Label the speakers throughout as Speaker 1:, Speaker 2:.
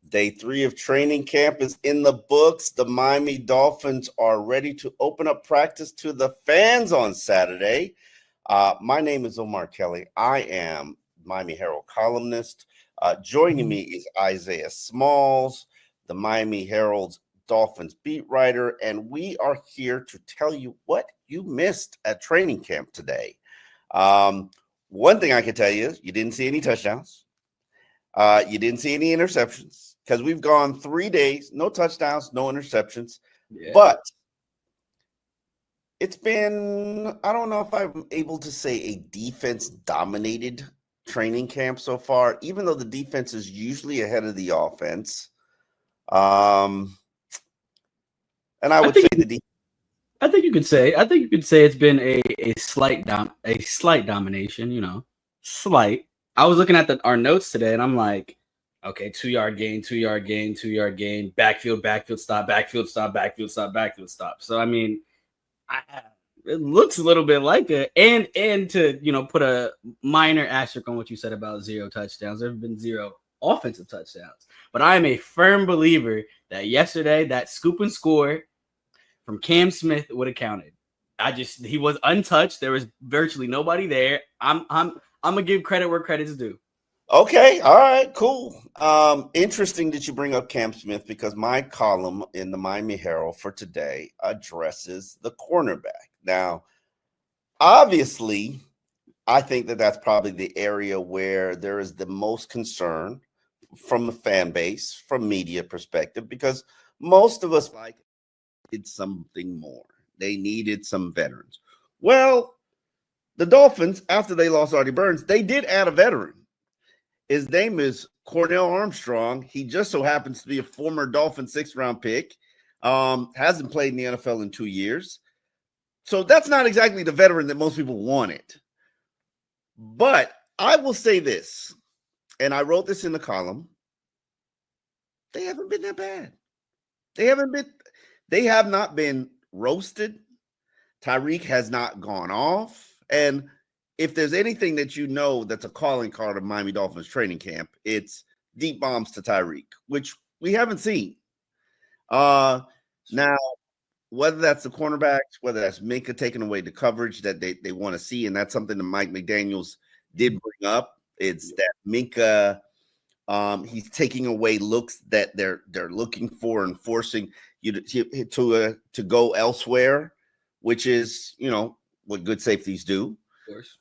Speaker 1: Day 3 of training camp is in the books. The Miami Dolphins are ready to open up practice to the fans on Saturday. My name is Omar Kelly. I am Miami Herald columnist. Joining me is Isaiah Smalls, the Miami Herald's Dolphins beat writer, and we are here to tell you what you missed at training camp today. One thing I can tell you is you didn't see any touchdowns. You didn't see any interceptions because we've gone 3 days, no touchdowns, no interceptions. Yeah. But it's been, I don't know if I'm able to say a defense-dominated training camp so far, even though the defense is usually ahead of the offense. And I would say the defense.
Speaker 2: I think you could say it's been a slight domination, slight. I was looking at our notes today, and I'm like, okay, 2-yard gain, 2-yard gain, 2-yard gain, backfield stop, backfield stop, backfield stop, backfield stop. So, I mean, it looks a little bit like it. And to, put a minor asterisk on what you said about 0 touchdowns, there have been 0 offensive touchdowns. But I am a firm believer that yesterday, that scoop and score from Cam Smith would have counted. He was untouched. There was virtually nobody there. I'm gonna give credit where credit's due.
Speaker 1: Okay, all right, cool. Interesting that you bring up Cam Smith because my column in the Miami Herald for today addresses the cornerback. Now, obviously, I think that that's probably the area where there is the most concern from the fan base, from media perspective, because most of us needed something more. They needed some veterans. Well, the Dolphins, after they lost Artie Burns, they did add a veteran. His name is Cornell Armstrong. He just so happens to be a former Dolphin 6th-round pick. Hasn't played in the NFL in 2 years. So that's not exactly the veteran that most people wanted. But I will say this, and I wrote this in the column. They haven't been that bad. They have not been roasted. Tyreek has not gone off. And if there's anything that that's a calling card of Miami Dolphins training camp, it's deep bombs to Tyreek, which we haven't seen. Now, whether that's the cornerbacks, whether that's Minkah taking away the coverage that they want to see, and that's something that Mike McDaniels did bring up, it's that Minkah, he's taking away looks that they're looking for and forcing you to go elsewhere, which is, what good safeties do. Of course.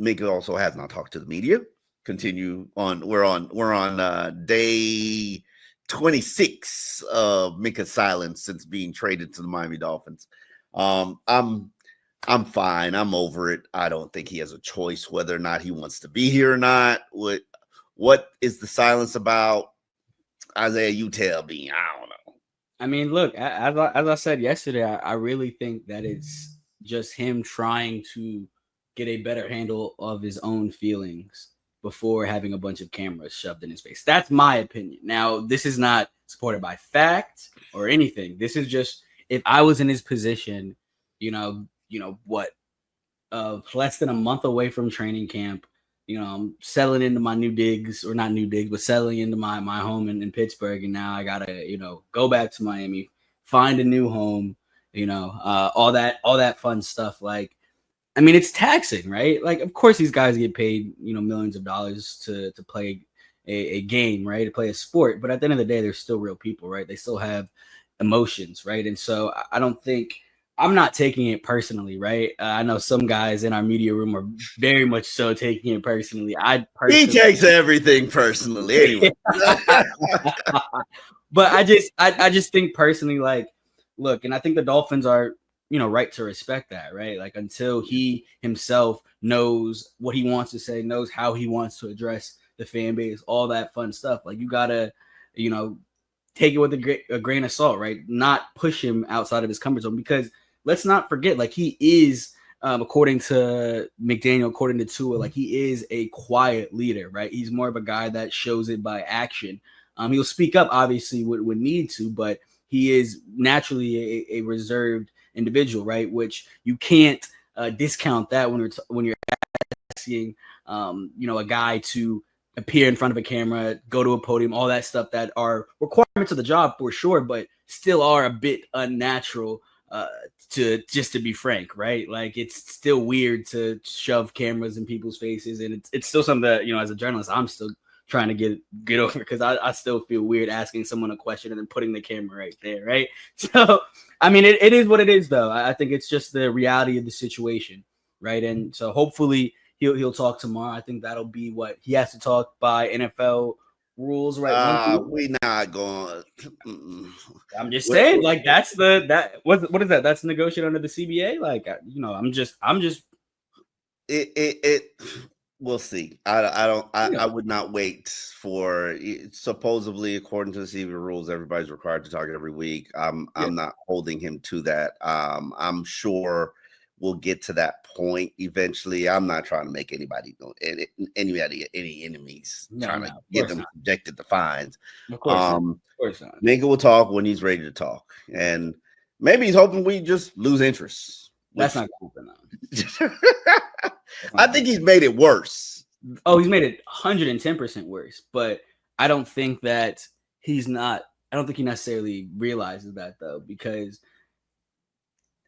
Speaker 1: Minkah also has not talked to the media. Continue on. We're on day 26 of Minkah's silence since being traded to the Miami Dolphins. I'm fine. I'm over it. I don't think he has a choice whether or not he wants to be here or not. What is the silence about? Isaiah, you tell me. I don't know.
Speaker 2: I mean, look, as I said yesterday, I really think that it's just him trying to get a better handle of his own feelings before having a bunch of cameras shoved in his face. That's my opinion. Now, this is not supported by fact or anything. This is just, if I was in his position, less than a month away from training camp, I'm settling into my new digs, or not new digs, but settling into my home in Pittsburgh. And now I got to, go back to Miami, find a new home, all that fun stuff. Like, I mean, it's taxing, right? Like, of course, these guys get paid, millions of dollars to play a game, right? To play a sport. But at the end of the day, they're still real people, right? They still have emotions, right? And so I don't think, I'm not taking it personally, right? I know some guys in our media room are very much so taking it personally.
Speaker 1: He takes everything personally anyway.
Speaker 2: But I just think personally, like, look, and I think the Dolphins are, right to respect that, right? Like, until he himself knows what he wants to say, knows how he wants to address the fan base, all that fun stuff. Like, you gotta, take it with a grain of salt, right? Not push him outside of his comfort zone, because let's not forget, like, he is, according to McDaniel, according to Tua, like, he is a quiet leader, right? He's more of a guy that shows it by action. He'll speak up, obviously, would need to, but he is naturally a reserved individual, right? Which you can't discount that when you're asking, a guy to appear in front of a camera, go to a podium, all that stuff that are requirements of the job for sure, but still are a bit unnatural. To be frank, right? Like it's still weird to shove cameras in people's faces, and it's still something that, as a journalist, I'm still trying to get over, because I still feel weird asking someone a question and then putting the camera right there, right? So I mean, it is what it is, though. I think it's just the reality of the situation, right? And so hopefully he'll talk tomorrow. I think that'll be what he has to talk by NFL rules, right?
Speaker 1: We not going.
Speaker 2: I'm just saying, like that's what is that? That's negotiated under the CBA. Like, I'm just.
Speaker 1: It we'll see. I would not wait for, supposedly according to the CBA rules, everybody's required to talk every week. I'm not holding him to that. I'm sure we'll get to that point eventually. I'm not trying to make any enemies, trying to get them subjected to fines.
Speaker 2: Of course not.
Speaker 1: Minkah will talk when he's ready to talk, and maybe he's hoping we just lose interest.
Speaker 2: That's not going to happen.
Speaker 1: I think he's made it worse.
Speaker 2: Oh, he's made it 110% worse, but I don't think he necessarily realizes that, though, because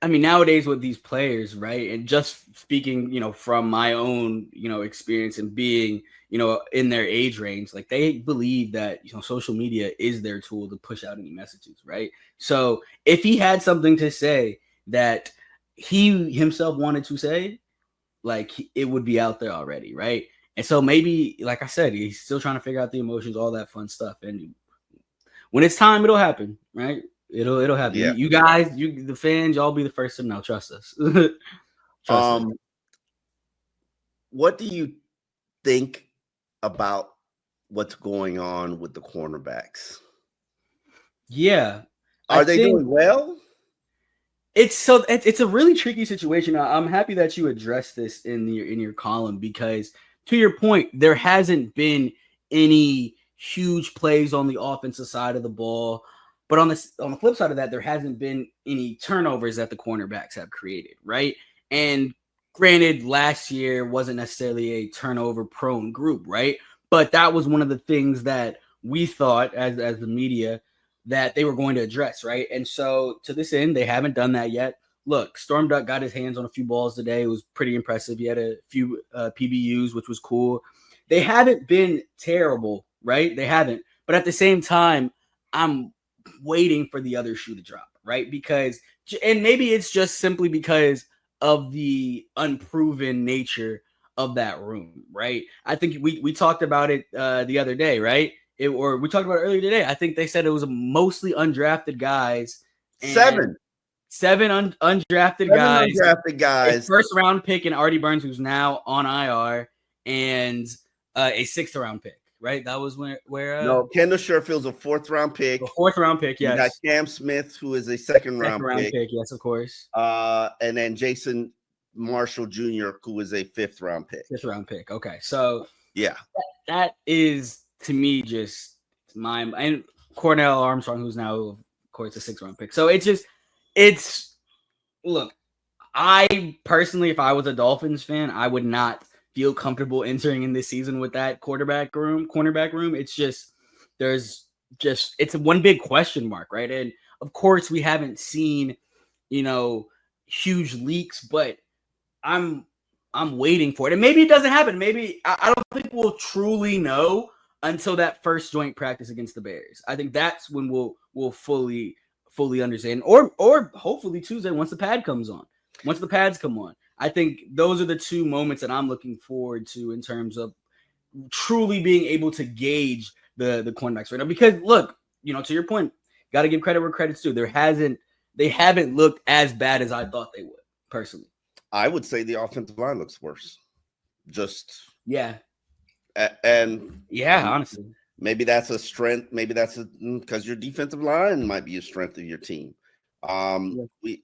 Speaker 2: I mean, nowadays with these players, right? And just speaking, from my own, experience and being, in their age range, like they believe that, social media is their tool to push out any messages, right? So if he had something to say that he himself wanted to say, like it would be out there already, right? And so maybe, like I said, he's still trying to figure out the emotions, all that fun stuff. And when it's time, it'll happen, right? It'll happen. Yeah. You guys, the fans, y'all be the first to know. Trust us. Trust us.
Speaker 1: What do you think about what's going on with the cornerbacks?
Speaker 2: Yeah.
Speaker 1: Are they doing well?
Speaker 2: It's a really tricky situation. I'm happy that you addressed this in your column, because to your point, there hasn't been any huge plays on the offensive side of the ball. But on the flip side of that, there hasn't been any turnovers that the cornerbacks have created, right? And granted, last year wasn't necessarily a turnover-prone group, right? But that was one of the things that we thought, as the media, that they were going to address, right? And so to this end, they haven't done that yet. Look, Storm Duck got his hands on a few balls today. It was pretty impressive. He had a few PBUs, which was cool. They haven't been terrible, right? They haven't. But at the same time, I'm waiting for the other shoe to drop, right? Because, and maybe it's just simply because of the unproven nature of that room, right? I think we talked about it the other day, right? We talked about it earlier today. I think they said it was mostly undrafted guys.
Speaker 1: Seven
Speaker 2: undrafted guys. A first round pick in Artie Burns, who's now on IR, and a 6th round pick. Right, that was where
Speaker 1: no, Kendall Sherfield's a 4th round pick.
Speaker 2: A 4th round pick, yes.
Speaker 1: You got Cam Smith, who is a 2nd round pick.
Speaker 2: Yes, of course.
Speaker 1: And then Jason Marshall Jr., who is a 5th round pick.
Speaker 2: 5th round pick. Okay, so
Speaker 1: yeah,
Speaker 2: that is to me just and Cornell Armstrong, who's now of course a 6th round pick. So look, I personally, if I was a Dolphins fan, I would not feel comfortable entering in this season with that cornerback room. It's just, it's one big question mark, right? And of course we haven't seen, huge leaks, but I'm waiting for it. And maybe it doesn't happen. Maybe I don't think we'll truly know until that first joint practice against the Bears. I think that's when we'll fully understand, or hopefully Tuesday once the pads come on. I think those are the two moments that I'm looking forward to in terms of truly being able to gauge the cornerbacks right now. Because look, to your point, got to give credit where credit's due. They haven't looked as bad as I thought they would, personally.
Speaker 1: I would say the offensive line looks worse.
Speaker 2: Honestly,
Speaker 1: maybe that's a strength. Maybe that's because your defensive line might be a strength of your team.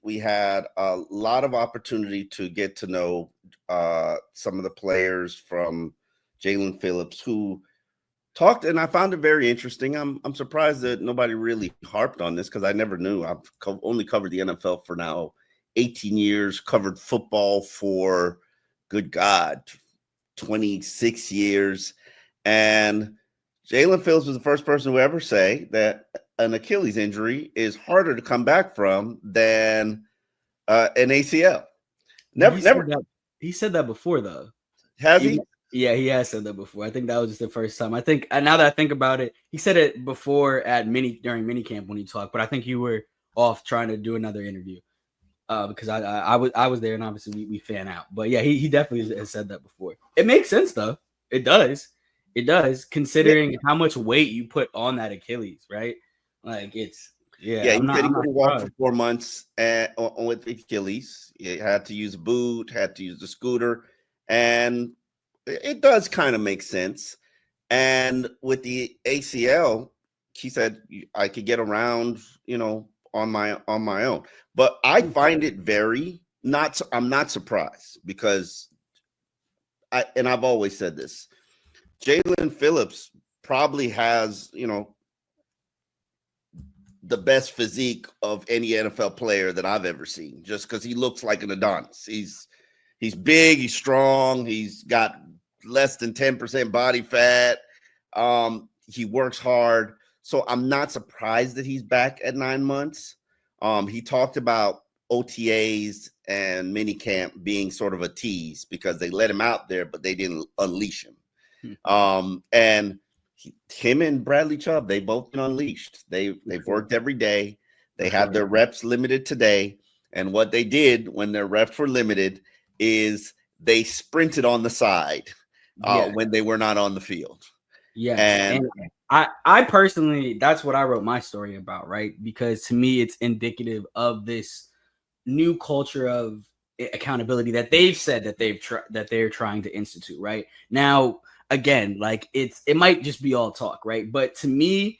Speaker 1: We had a lot of opportunity to get to know some of the players from Jalen Phillips, who talked, and I found it very interesting. I'm surprised that nobody really harped on this, because I never knew. I've only covered the NFL for now 18 years, covered football for, good God, 26 years. And Jalen Phillips was the first person to ever say that an Achilles injury is harder to come back from than an ACL.
Speaker 2: He said that before, though.
Speaker 1: Has he?
Speaker 2: Yeah, he has said that before. I think that was just the first time. I think now that I think about it, he said it before during minicamp when he talked, but I think you were off trying to do another interview because I was there and obviously we fan out. But yeah, he definitely has said that before. It makes sense though. It does considering how much weight you put on that Achilles, right? Like it's
Speaker 1: he couldn't walk for 4 months with Achilles. He had to use a boot, had to use the scooter, and it does kind of make sense. And with the ACL, he said I could get around, on my own. But I find it I'm not surprised because I've always said this. Jalen Phillips probably has, the best physique of any NFL player that I've ever seen, just because he looks like an Adonis. He's big, he's strong, he's got less than 10% body fat. He works hard. So I'm not surprised that he's back at 9 months. He talked about OTAs and minicamp being sort of a tease because they let him out there, but they didn't unleash him. And him and Bradley Chubb, they both been unleashed. They've worked every day. They had their reps limited today. And what they did when their reps were limited is they sprinted on the side when they were not on the field.
Speaker 2: Yeah. And I personally, that's what I wrote my story about, right? Because to me, it's indicative of this new culture of accountability that they've said that they're trying to institute, right? Now, again, like it might just be all talk, right? But to me,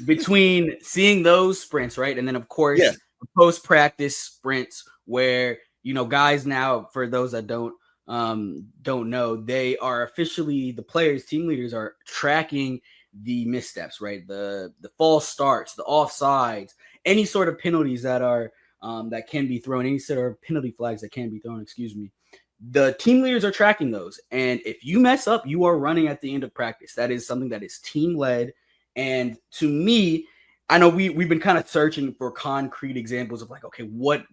Speaker 2: between seeing those sprints, right, and then of course post-practice sprints where guys now, for those that don't know, they are officially, the players, team leaders are tracking the missteps, right? The false starts, the offsides, any sort of penalties that are that can be thrown, any sort of penalty flags that can be thrown, the team leaders are tracking those. And if you mess up, you are running at the end of practice. That is something that is team led. And to me, I know we've been kind of searching for concrete examples of like, okay, what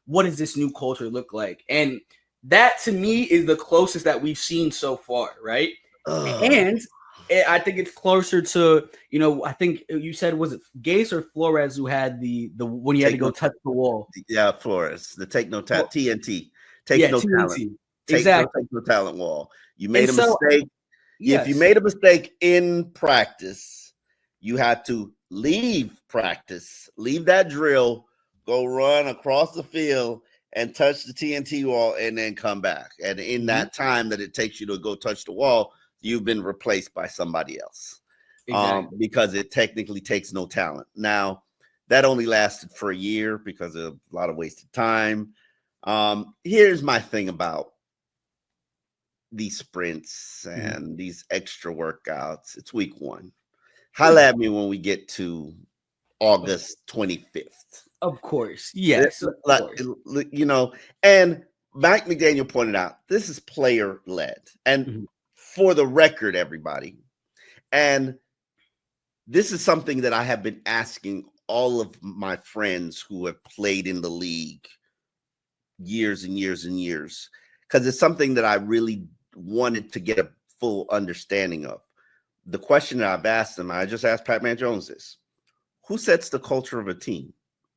Speaker 2: does this new culture look like? And that to me is the closest that we've seen so far, right? And I think it's closer to, I think you said, was it Gase or Flores who had the when you had to go touch the wall?
Speaker 1: Yeah, Flores, the take no talent, TNT, take no talent, exactly, take no talent wall. You made a mistake. If you made a mistake in practice, you had to leave practice, leave that drill, go run across the field and touch the TNT wall and then come back. And in that time that it takes you to go touch the wall, you've been replaced by somebody else. Because it technically takes no talent. Now, that only lasted for a year because of a lot of wasted time. Here's my thing about these sprints and these extra workouts. It's week 1. Holla at me when we get to August 25th.
Speaker 2: Of course. Yes.
Speaker 1: And Mike McDaniel pointed out, this is player led. And for the record, everybody, and this is something that I have been asking all of my friends who have played in the league years and years and years, because it's something that I really wanted to get a full understanding of. The question that I've asked them, I just asked Pat Man Jones this: who sets the culture of a team?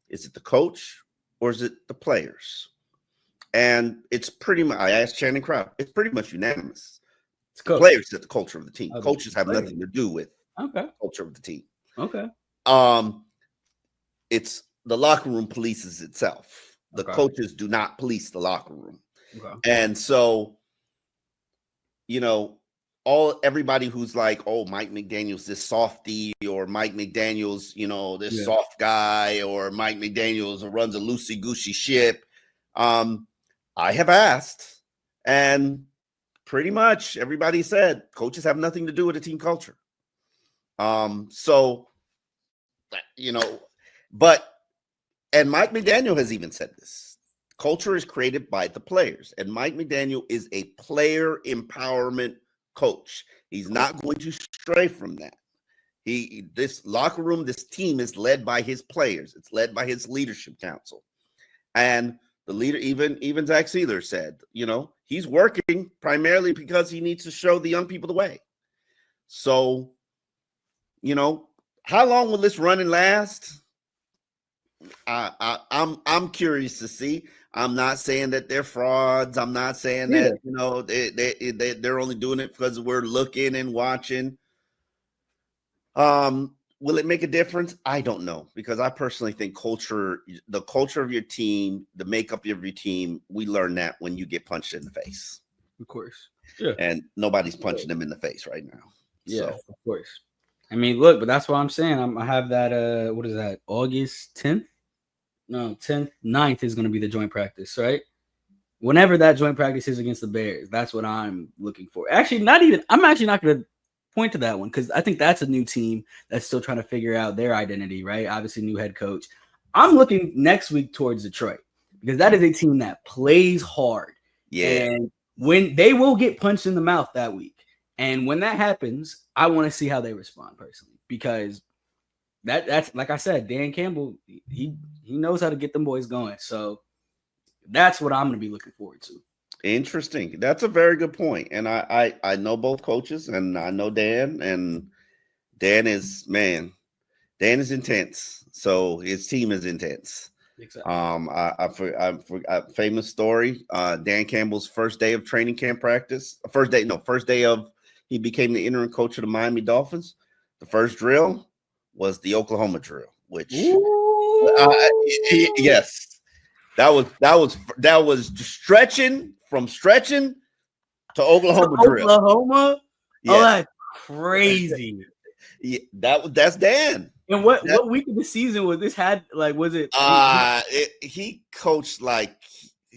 Speaker 1: Is it the coach or is it the players? And it's pretty much, I asked Shannon Crowd, it's pretty much unanimous. It's players set the culture of the team. Okay. Coaches have nothing to do with the culture of the team.
Speaker 2: Okay.
Speaker 1: It's the locker room polices itself. The coaches do not police the locker room. And so, everybody who's like, oh, Mike McDaniel's this softy, or Mike McDaniel's, this soft guy, or Mike McDaniel's runs a loosey-goosey ship. I have asked, and pretty much everybody said coaches have nothing to do with the team culture. And Mike McDaniel has even said this: culture is created by the players, and Mike McDaniel is a player empowerment coach. He's not going to stray from that. This locker room, this team is led by his players. It's led by his leadership council. And the leader, even Zach Sealer said, he's working primarily because he needs to show the young people the way. So, how long will this run and last? I'm curious to see. I'm not saying that they're frauds. I'm not saying that they're only doing it because we're looking and watching. Will it make a difference? I don't know, because I personally think the culture of your team, the makeup of your team, we learn that when you get punched in the face.
Speaker 2: Of course. Yeah.
Speaker 1: And nobody's punching them in the face right now.
Speaker 2: Yeah,
Speaker 1: so.
Speaker 2: Of course. I mean, look, but that's why I'm saying I have that, what is that, August 10th? No, 10th, 9th is going to be the joint practice, right? Whenever that joint practice is against the Bears, that's what I'm looking for. I'm actually not going to point to that one, because I think that's a new team that's still trying to figure out their identity, right? Obviously, new head coach. I'm looking next week towards Detroit, because that is a team that plays hard.
Speaker 1: Yeah.
Speaker 2: And when they will get punched in the mouth that week. And when that happens, I want to see how they respond personally, because that's like I said, Dan Campbell, he knows how to get them boys going. So that's what I'm going to be looking forward to.
Speaker 1: Interesting. That's a very good point. And I know both coaches, and I know Dan, and Dan is intense. So his team is intense.
Speaker 2: Exactly.
Speaker 1: I famous story. Dan Campbell's first day of training camp practice. First day of he became the interim coach of the Miami Dolphins. The first drill was the Oklahoma drill, which yes, that was stretching to Oklahoma drill.
Speaker 2: Oklahoma, yeah. Oh, that's crazy.
Speaker 1: Yeah, that's Dan.
Speaker 2: And what week of the season was this? Was it?
Speaker 1: He coached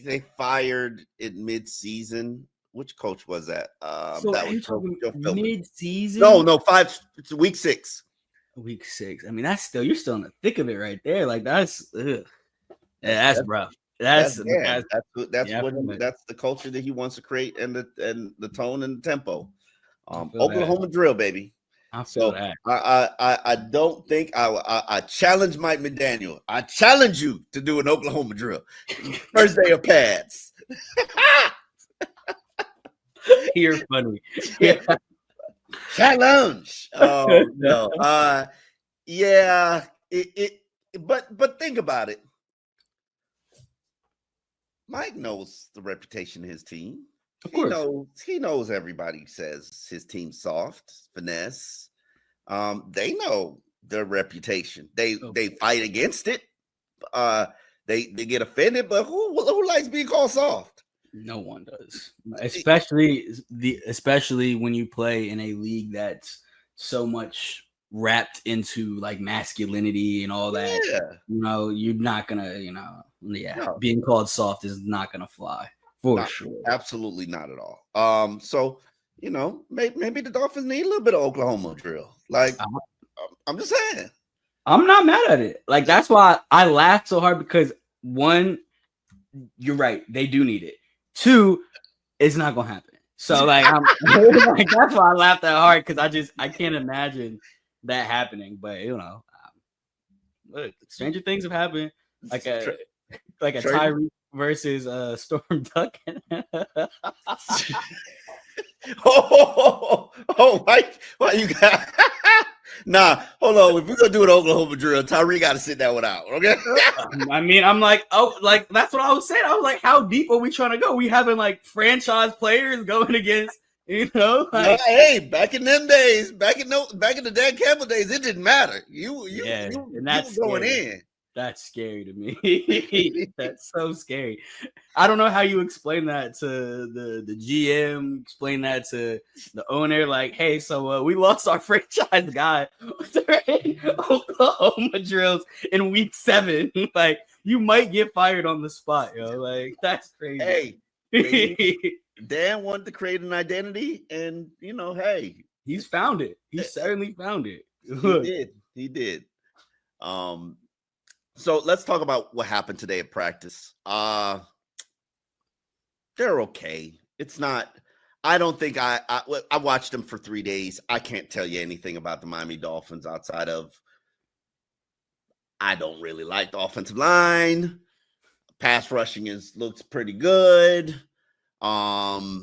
Speaker 1: they fired it mid-season. Which coach was that?
Speaker 2: So
Speaker 1: that was
Speaker 2: mid-season.
Speaker 1: No, it's week 6.
Speaker 2: Week 6. I mean, that's still, you're still in the thick of it right there. Like that's rough. That's
Speaker 1: the culture that he wants to create, and the tone and the tempo. Oklahoma drill, baby.
Speaker 2: I feel that.
Speaker 1: I don't think I challenge Mike McDaniel. I challenge you to do an Oklahoma drill. First day of pads.
Speaker 2: You're funny. Yeah.
Speaker 1: Challenge. No. Yeah. But think about it. Mike knows the reputation of his team.
Speaker 2: Of course.
Speaker 1: He knows everybody says his team's soft, finesse. They know their reputation. They fight against it. They get offended, but who likes being called soft?
Speaker 2: No one does. Especially when you play in a league that's so much wrapped into like masculinity and all that.
Speaker 1: Yeah.
Speaker 2: You're not gonna, being called soft is not gonna fly. Sure.
Speaker 1: Absolutely not at all. So, maybe the Dolphins need a little bit of Oklahoma drill. Like, I'm just saying.
Speaker 2: I'm not mad at it. Like, that's why I laughed so hard, because 1, you're right, they do need it. 2, it's not gonna happen. So like, that's why I laughed that hard, because I can't imagine that happening. But look, stranger things have happened. Like a Tyreek versus Storm Duck.
Speaker 1: Why you got? Nah, hold on. If we're gonna do an Oklahoma drill, Tyreek got to sit that one out. Okay.
Speaker 2: I mean, I'm like, that's what I was saying. I was like, how deep are we trying to go? We having like franchise players going against,
Speaker 1: hey, back in them days, back in the Dan Campbell days, it didn't matter. You were going in.
Speaker 2: That's scary to me. That's so scary. I don't know how you explain that to the GM, explain that to the owner. Like, hey, so we lost our franchise guy during Oklahoma drills in week 7. Like, you might get fired on the spot, yo. Like, that's crazy.
Speaker 1: Hey, Dan wanted to create an identity, and hey,
Speaker 2: he's found it. He certainly found it.
Speaker 1: He did. So let's talk about what happened today at practice. They're okay. It's not. I don't think I watched them for 3 days. I can't tell you anything about the Miami Dolphins outside of I don't really like the offensive line. Pass rushing looks pretty good. I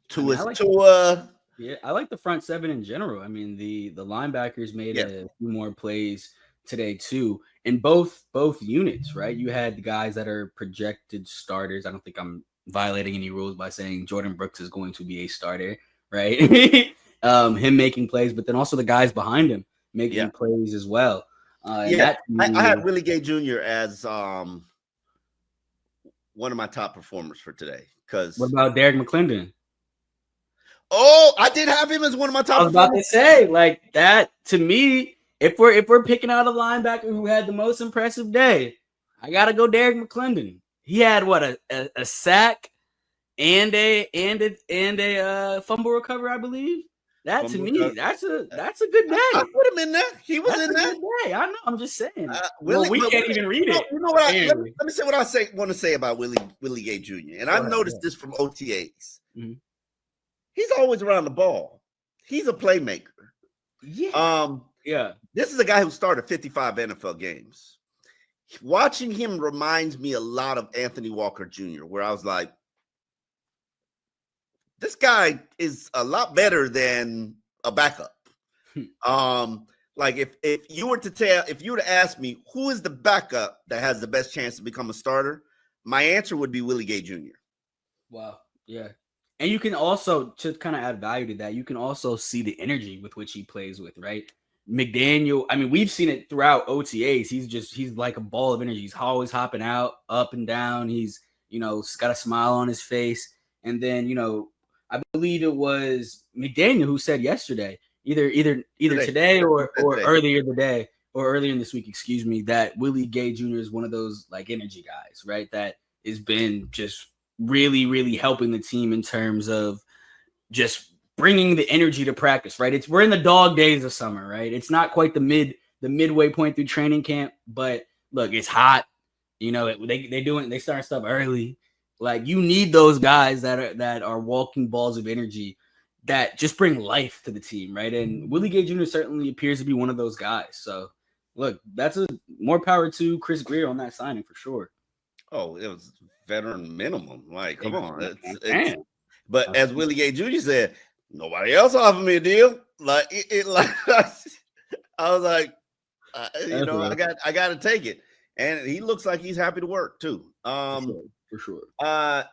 Speaker 1: Tua.
Speaker 2: Yeah, I like the front seven in general. I mean, the linebackers made a few more plays today too in both units, right? You had the guys that are projected starters. I don't think I'm violating any rules by saying Jordan Brooks is going to be a starter, right? Him making plays, but then also the guys behind him making plays as well.
Speaker 1: I had Willie Gay Jr. as one of my top performers for today. Because
Speaker 2: what about Derek McClendon?
Speaker 1: Oh, I did have him as one of my top.
Speaker 2: I was about to say, like that to me. If we're picking out a linebacker who had the most impressive day, I gotta go Derek McClendon. He had what a sack and a fumble recovery, I believe. That to me, that's a good day.
Speaker 1: I put him in there. He was in there.
Speaker 2: Good day. I know. I'm just saying. We can't even read it.
Speaker 1: You know what? Let me say what I want to say about Willie Gay Jr. And I've noticed this from OTAs. Mm-hmm. He's always around the ball. He's a playmaker.
Speaker 2: Yeah.
Speaker 1: This is a guy who started 55 NFL games. Watching him reminds me a lot of Anthony Walker Jr., where I was like, this guy is a lot better than a backup. Like if you were to ask me who is the backup that has the best chance to become a starter, my answer would be Willie Gay Jr.
Speaker 2: Wow. Yeah. And you can also, to kind of add value to that, you can also see the energy with which he plays with, right? McDaniel, I mean, we've seen it throughout OTAs. He's like a ball of energy. He's always hopping out, up and down. He's, got a smile on his face. And then, I believe it was McDaniel who said yesterday, either today or earlier today or earlier in this week, excuse me, that Willie Gay Jr. is one of those like energy guys, right? That has been just really, really helping the team in terms of just bringing the energy to practice, right? We're in the dog days of summer, right? It's not quite the midway point through training camp, but look, it's hot. They start stuff early. Like you need those guys that are walking balls of energy that just bring life to the team, right? And Willie Gay Jr. certainly appears to be one of those guys. So look, that's a more power to Chris Greer on that signing for sure.
Speaker 1: Oh, it was veteran minimum. Like, come on. But as Willie Gay Jr. said, nobody else offered me a deal. Like, I was like, I got to take it. And he looks like he's happy to work too.
Speaker 2: For sure.
Speaker 1: I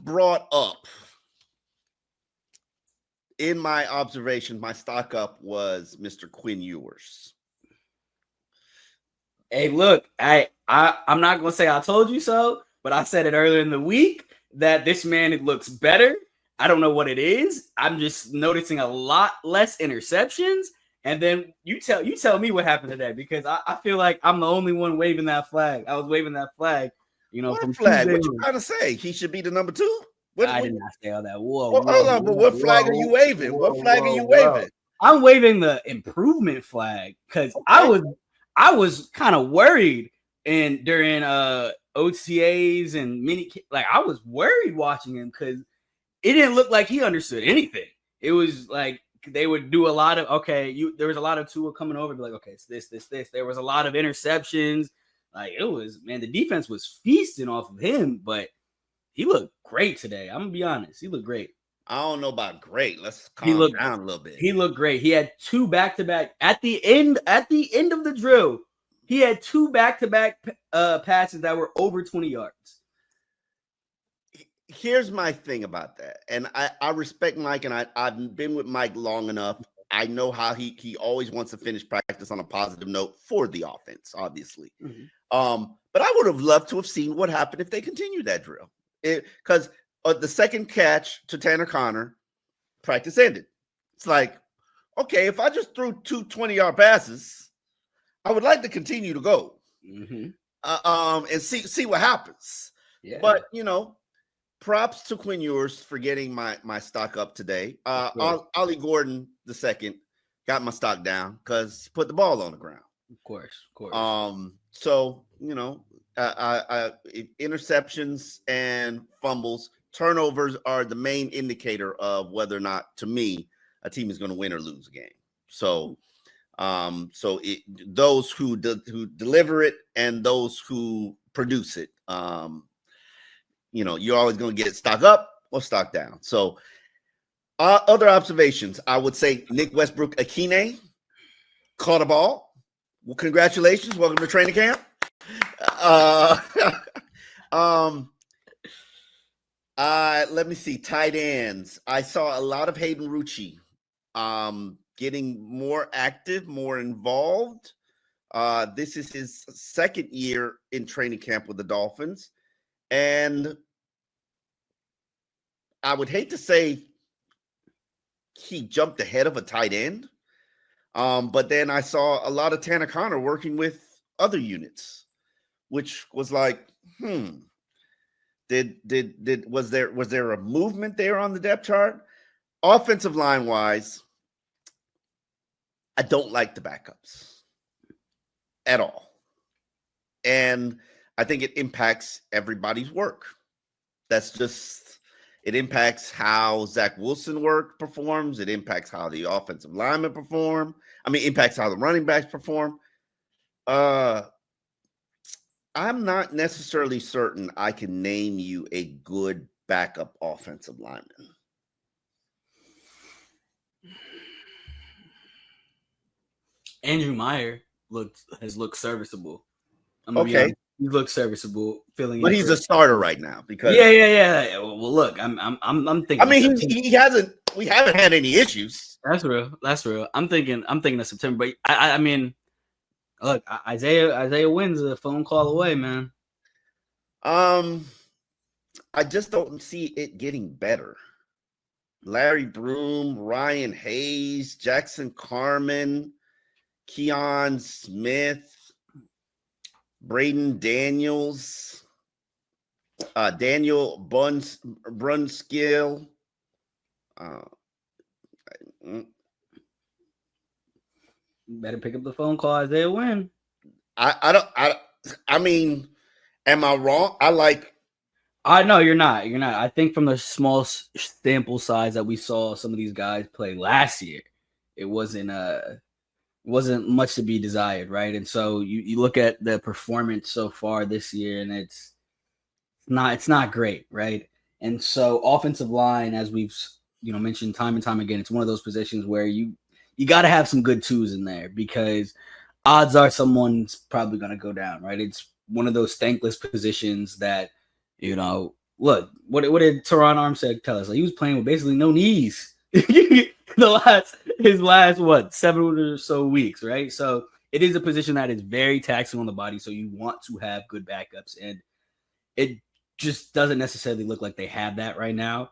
Speaker 1: brought up in my observation, my stock up was Mr. Quinn Ewers.
Speaker 2: Hey, look, I'm not going to say I told you so, but I said it earlier in the week that this man, it looks better. I don't know what it is. I'm just noticing a lot less interceptions. And then you tell me what happened today, because I feel like I'm the only one waving that flag. I was waving that flag,
Speaker 1: from flag. What you trying to say? He should be the number 2?
Speaker 2: I did not say all that.
Speaker 1: Hold on, but what flag are you waving? What flag are you waving?
Speaker 2: I'm waving the improvement flag because I was kind of worried during OTAs and like I was worried watching him because it didn't look like he understood anything. It was like they would do a lot of there was a lot of Tua coming over, be like, okay, it's this. There was a lot of interceptions. Like it was, man, the defense was feasting off of him, but he looked great today. I'm gonna be honest, he looked great.
Speaker 1: I don't know about great. Let's calm down a little bit.
Speaker 2: He looked great. He had 2 back-to-back at the end of the drill. He had 2 back-to-back passes that were over 20 yards.
Speaker 1: Here's my thing about that. And I respect Mike, and I've been with Mike long enough. I know how he always wants to finish practice on a positive note for the offense, obviously. Mm-hmm. But I would have loved to have seen what happened if they continued that drill. Because the second catch to Tanner Conner, practice ended. It's like, okay, if I just threw 2 20-yard passes, I would like to continue to go. Mm-hmm. And see what happens. Yeah. But, props to Quinn Ewers for getting my stock up today. Ollie Gordon II got my stock down because he put the ball on the ground.
Speaker 2: Of course.
Speaker 1: So, interceptions and fumbles, turnovers are the main indicator of whether or not, to me, a team is going to win or lose a game. So, those who deliver it and those who produce it, you're always going to get stock up or stock down. So, other observations, I would say Nick Westbrook-Akine caught a ball. Well, congratulations. Welcome to training camp. Let me see. Tight ends. I saw a lot of Hayden Rucci getting more active, more involved. This is his second year in training camp with the Dolphins. And I would hate to say he jumped ahead of a tight end. But then I saw a lot of Tanner Connor working with other units, which was like, was there a movement there on the depth chart? Offensive line wise, I don't like the backups at all. And I think it impacts everybody's work. It impacts how Zach Wilson performs. It impacts how the offensive linemen perform. Impacts how the running backs perform. I'm not necessarily certain I can name you a good backup offensive lineman.
Speaker 2: Andrew Meyer has looked serviceable.
Speaker 1: Okay.
Speaker 2: He looks serviceable,
Speaker 1: but he's a starter right now because
Speaker 2: yeah. Well, look, I'm thinking.
Speaker 1: He hasn't. We haven't had any issues.
Speaker 2: That's real. I'm thinking of September. But I mean, look, Isaiah Wynn's a phone call away, man.
Speaker 1: I just don't see it getting better. Larry Broom, Ryan Hayes, Jackson Carman, Keon Smith, Braden Daniels, Daniel Brunskill.
Speaker 2: Better pick up the phone call, Isaiah Wynn.
Speaker 1: Am I wrong?
Speaker 2: No, you're not. I think from the small sample size that we saw some of these guys play last year, it wasn't much to be desired, right? And so you look at the performance so far this year, and it's not great, right? And so offensive line, as we've mentioned time and time again, it's one of those positions where you got to have some good twos in there because odds are someone's probably going to go down, right? It's one of those thankless positions that, look, what did Teron Armstead tell us? Like, he was playing with basically no knees his last 7 or so weeks, right? So it is a position that is very taxing on the body. So you want to have good backups, and it just doesn't necessarily look like they have that right now.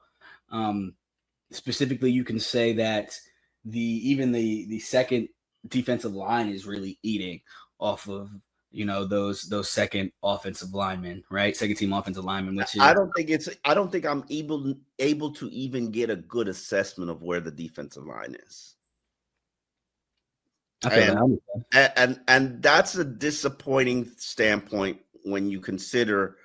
Speaker 2: Specifically, you can say that the second defensive line is really eating off of those second offensive linemen, right? Second team offensive linemen, which is,
Speaker 1: I don't think I'm able to even get a good assessment of where the defensive line is. And that's a disappointing standpoint when you consider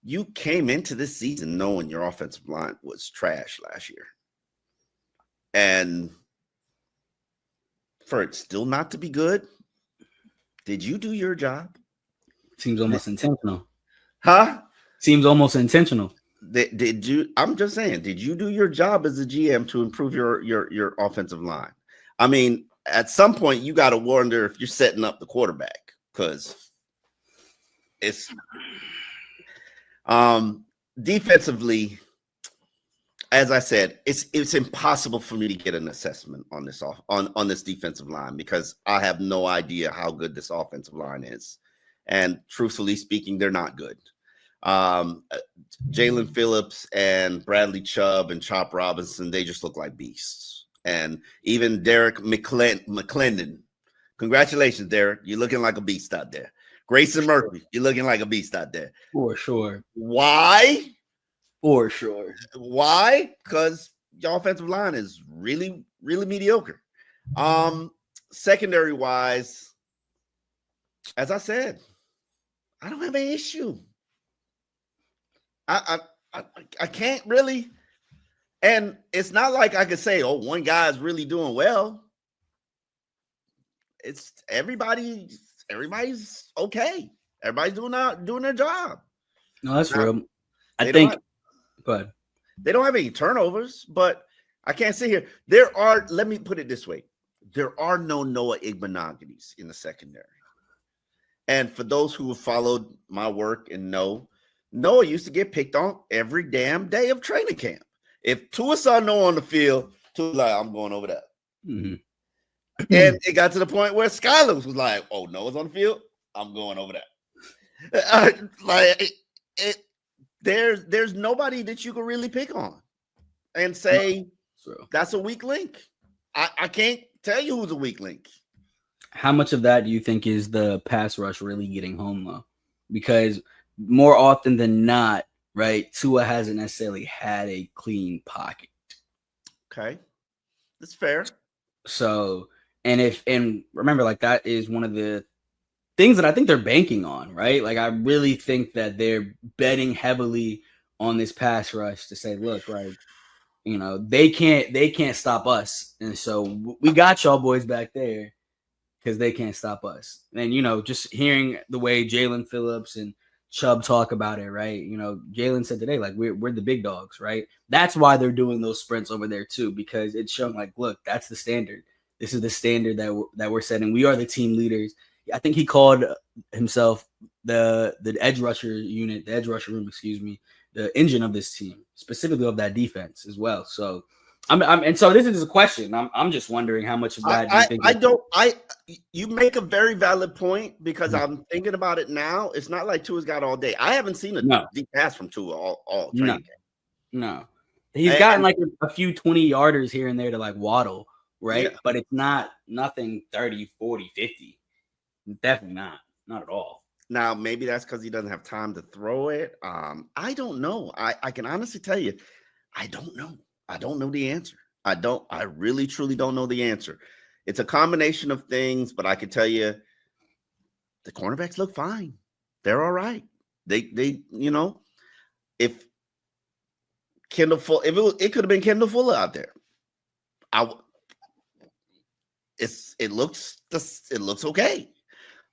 Speaker 1: you came into this season knowing your offensive line was trash last year. And for it still not to be good, did you do your job?
Speaker 2: Seems almost intentional.
Speaker 1: Huh?
Speaker 2: Seems almost intentional.
Speaker 1: Did you? I'm just saying, did you do your job as a GM to improve your offensive line? At some point, you got to wonder if you're setting up the quarterback because it's defensively, as I said, it's impossible for me to get an assessment on this defensive line because I have no idea how good this offensive line is. And truthfully speaking, they're not good. Jalen Phillips and Bradley Chubb and Chop Robinson, they just look like beasts. And even Derek McClendon. Congratulations, Derek. You're looking like a beast out there. Grayson Murphy, you're looking like a beast out there.
Speaker 2: For sure.
Speaker 1: Why?
Speaker 2: For sure.
Speaker 1: Why? Because your offensive line is really, really mediocre. Secondary wise, as I said, I don't have an issue. I can't really, and it's not like I could say, oh, one guy's really doing well. It's everybody's okay. Everybody's doing their job.
Speaker 2: No, that's
Speaker 1: Now,
Speaker 2: real. I think. Go ahead.
Speaker 1: They don't have any turnovers, but I can't sit here. Let me put it this way. There are no Noah Igbenogany's in the secondary. And for those who have followed my work and know, Noah used to get picked on every damn day of training camp. If Tua saw Noah on the field, Tua was like, I'm going over there. Mm-hmm. And it got to the point where Skyler was like, oh, Noah's on the field, I'm going over there. There's nobody that you can really pick on and say that's a weak link. I can't tell you who's a weak link.
Speaker 2: How much of that do you think is the pass rush really getting home, though? Because more often than not, right, Tua hasn't necessarily had a clean pocket.
Speaker 1: Okay. That's fair.
Speaker 2: So, and remember, like, that is one of the things that I think they're banking on, right? Like, I really think that they're betting heavily on this pass rush to say, look, right, you know, they can't stop us. And so we got y'all boys back there because they can't stop us. And, you know, just hearing the way Jalen Phillips and Chubb talk about it, right? You know, Jalen said today, like, we're the big dogs, right? That's why they're doing those sprints over there too, because it's showing like, look, that's the standard. This is the standard that we're setting. We are the team leaders. I think he called himself the edge rusher unit, the edge rusher room, the engine of this team, specifically of that defense as well. So and so this is a question. I'm just wondering how much of that
Speaker 1: you make a very valid point because I'm thinking about it now. It's not like Tua's got all day. I haven't seen a deep pass from Tua all training camp.
Speaker 2: No. He's gotten like a few 20-yarders here and there to like waddle, right? Yeah. But it's nothing 30, 40, 50. Definitely not at all.
Speaker 1: Now, maybe that's because he doesn't have time to throw it. I don't know. I can honestly tell you, I don't know. I don't know the answer. I really, truly don't know the answer. It's a combination of things, but I can tell you the cornerbacks look fine. They're all right. They you know, if Kendall Fuller, it could have been Kendall Fuller out there. It looks okay.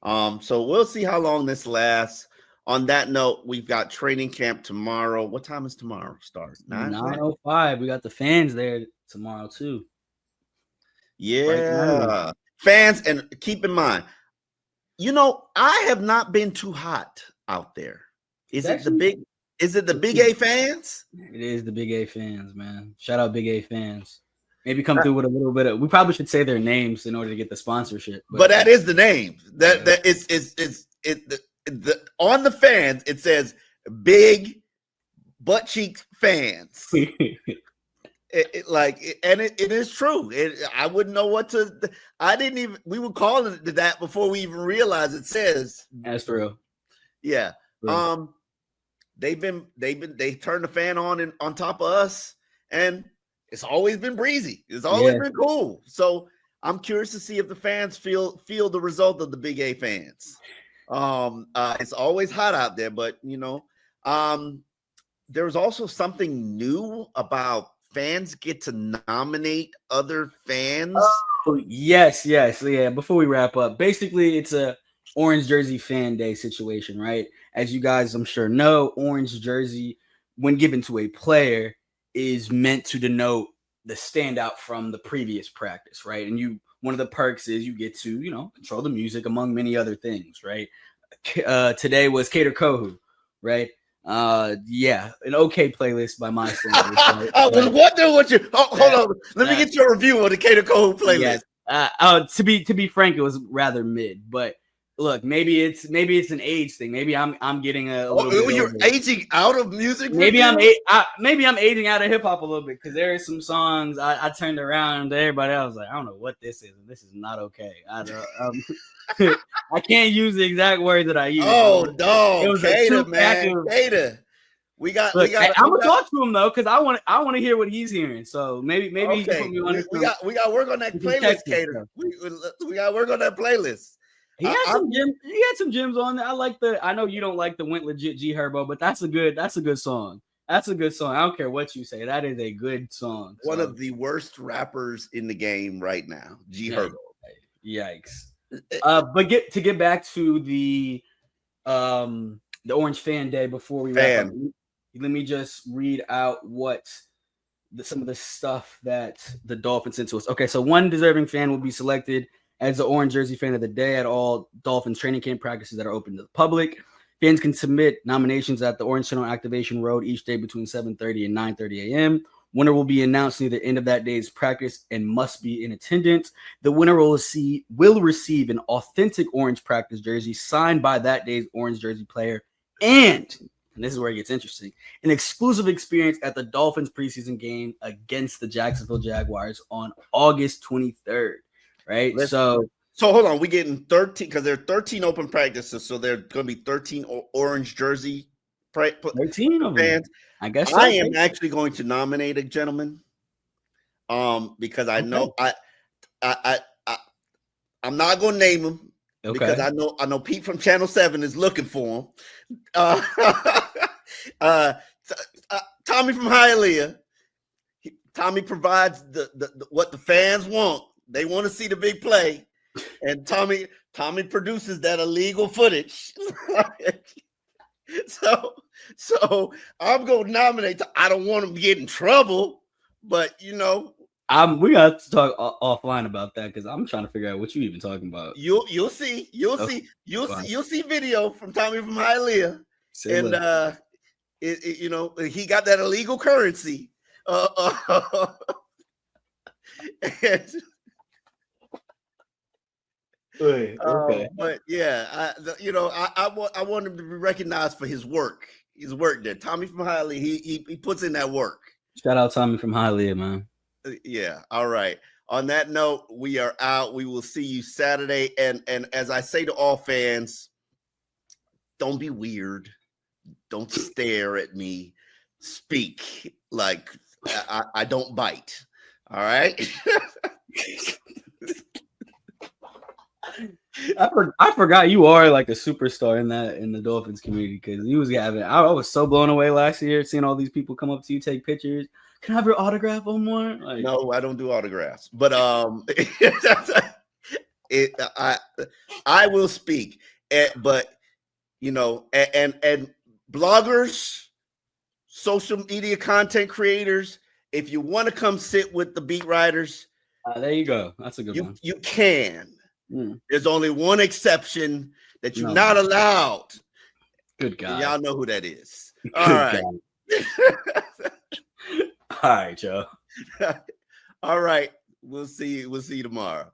Speaker 1: So we'll see how long this lasts. On that note, we've got training camp tomorrow. What time is tomorrow start?
Speaker 2: 9:05. We got the fans there tomorrow too.
Speaker 1: Yeah. Fans, and keep in mind, you know, I have not been too hot out there. Is it the Big A fans?
Speaker 2: It is the Big A fans, man. Shout out Big A fans. Maybe come through with a little bit of. We probably should say their names in order to get the sponsorship.
Speaker 1: But that is the name. That is on the fans. It says Big Butt Cheek Fans. It is true. I wouldn't know what to. I didn't even. We were calling it that before we even realized it says.
Speaker 2: That's real.
Speaker 1: Yeah. Real. They turned the fan on top of us, and it's always been breezy. It's always been cool. So I'm curious to see if the fans feel the result of the Big A fans. It's always hot out there, but you know, there's also something new about fans get to nominate other fans.
Speaker 2: Oh, yes. Yeah. Before we wrap up, basically it's a Orange Jersey Fan Day situation, right? As you guys, I'm sure know, Orange Jersey, when given to a player, is meant to denote the standout from the previous practice, right? And one of the perks is you get to, you know, control the music among many other things, right? Today was Cater Kohu, right? An okay playlist by my standards. Right?
Speaker 1: I was wondering what you. Hold on, let me get your review on the Cater Kohu playlist.
Speaker 2: To be frank, it was rather mid, but look, maybe it's an age thing. Maybe I'm getting a little bit
Speaker 1: you're aging out of music.
Speaker 2: Maybe I'm aging out of hip hop a little bit because there are some songs I turned around to everybody else like I don't know what this is. This is not okay. I can't use the exact words that I use.
Speaker 1: Oh no, it was Cater, man. Cater. I'm
Speaker 2: gonna talk to him though because I want to hear what he's hearing. So maybe
Speaker 1: okay. We got to work on that playlist, Cater. We got to work on that playlist.
Speaker 2: He had some gems. He had some gems on there. I know you don't like the Went Legit G Herbo, but that's a good song. That's a good song. I don't care what you say. That is a good song.
Speaker 1: One of the worst rappers in the game right now, G Herbo.
Speaker 2: Yikes. But get back to the Orange Fan Day before we wrap up. Let me just read out what some of the stuff that the Dolphins sent to us. Okay, so one deserving fan will be selected as the Orange Jersey Fan of the Day at all Dolphins training camp practices that are open to the public. Fans can submit nominations at the Orange Tunnel Activation Road each day between 7:30 and 9:30 a.m. Winner will be announced near the end of that day's practice and must be in attendance. The winner will receive an authentic Orange practice jersey signed by that day's Orange jersey player and this is where it gets interesting, an exclusive experience at the Dolphins preseason game against the Jacksonville Jaguars on August 23rd, right? So
Speaker 1: hold on. We're getting 13 because there are 13 open practices, so there are going to be 13 Orange jersey
Speaker 2: 13 of
Speaker 1: fans.
Speaker 2: Them. I guess so.
Speaker 1: I am actually going to nominate a gentleman because I know I'm not going to name him because I know Pete from Channel 7 is looking for him. Tommy from Hialeah. Tommy provides the what the fans want. They want to see the big play, and Tommy produces that illegal footage. So I'm gonna nominate. I don't want him to get in trouble, but we
Speaker 2: got to talk offline about that because I'm trying to figure out what you even talking about.
Speaker 1: You'll see video from Tommy from Hialeah, and he got that illegal currency. But yeah, I want him to be recognized for his work. His work there. Tommy from Hialeah, he puts in that work.
Speaker 2: Shout out Tommy from Hialeah, man.
Speaker 1: Yeah. All right. On that note, we are out. We will see you Saturday. And as I say to all fans, don't be weird. Don't stare at me. Speak like I don't bite. All right.
Speaker 2: I forgot you are like a superstar in the Dolphins community because I was so blown away last year seeing all these people come up to you, take pictures. Can I have your autograph one more?
Speaker 1: No, I don't do autographs, but I will speak. But and bloggers, social media content creators, if you want to come sit with the beat writers,
Speaker 2: there you go. That's a good one.
Speaker 1: You can. There's only one exception that you're not allowed.
Speaker 2: Good God.
Speaker 1: Y'all know who that is. All right.
Speaker 2: All right, Joe.
Speaker 1: All right. We'll see you tomorrow.